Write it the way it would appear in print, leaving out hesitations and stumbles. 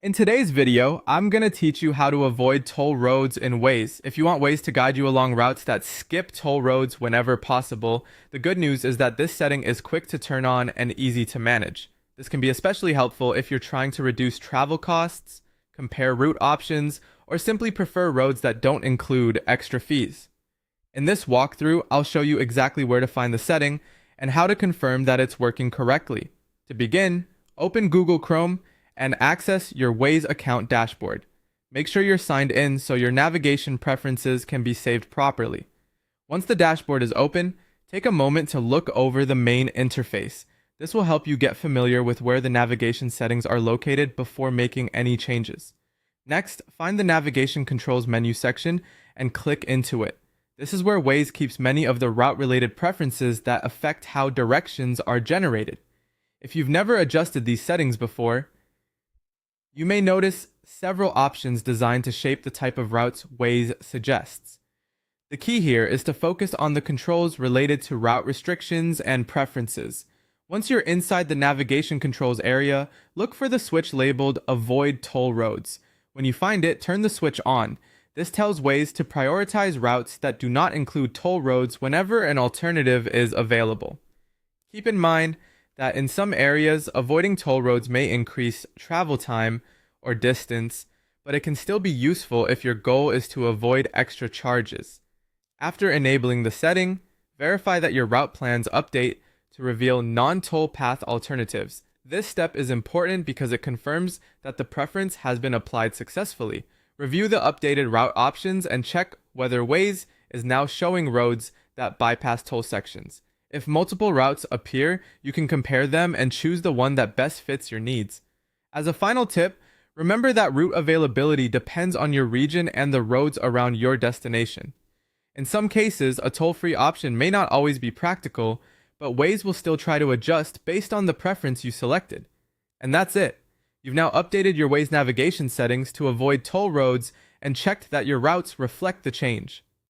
In today's video, I'm going to teach you how to avoid toll roads in Waze. If you want Waze to guide you along routes that skip toll roads whenever possible, the good news is that this setting is quick to turn on and easy to manage. This can be especially helpful if you're trying to reduce travel costs, compare route options, or simply prefer roads that don't include extra fees. In this walkthrough, I'll show you exactly where to find the setting and how to confirm that it's working correctly. To begin, open Google Chrome and access your Waze account dashboard. Make sure you're signed in so your navigation preferences can be saved properly. Once the dashboard is open, take a moment to look over the main interface. This will help you get familiar with where the navigation settings are located before making any changes. Next, find the navigation controls menu section and click into it. This is where Waze keeps many of the route-related preferences that affect how directions are generated. If you've never adjusted these settings before, you may notice several options designed to shape the type of routes Waze suggests. The key here is to focus on the controls related to route restrictions and preferences. Once you're inside the navigation controls area, look for the switch labeled Avoid Toll Roads. When you find it, turn the switch on. This tells Waze to prioritize routes that do not include toll roads whenever an alternative is available. Keep in mind that in some areas, avoiding toll roads may increase travel time or distance, but it can still be useful if your goal is to avoid extra charges. After enabling the setting, verify that your route plans update to reveal non-toll path alternatives. This step is important because it confirms that the preference has been applied successfully. Review the updated route options and check whether Waze is now showing roads that bypass toll sections. If multiple routes appear, you can compare them and choose the one that best fits your needs. As a final tip, remember that route availability depends on your region and the roads around your destination. In some cases, a toll-free option may not always be practical, but Waze will still try to adjust based on the preference you selected. And that's it. You've now updated your Waze navigation settings to avoid toll roads and checked that your routes reflect the change.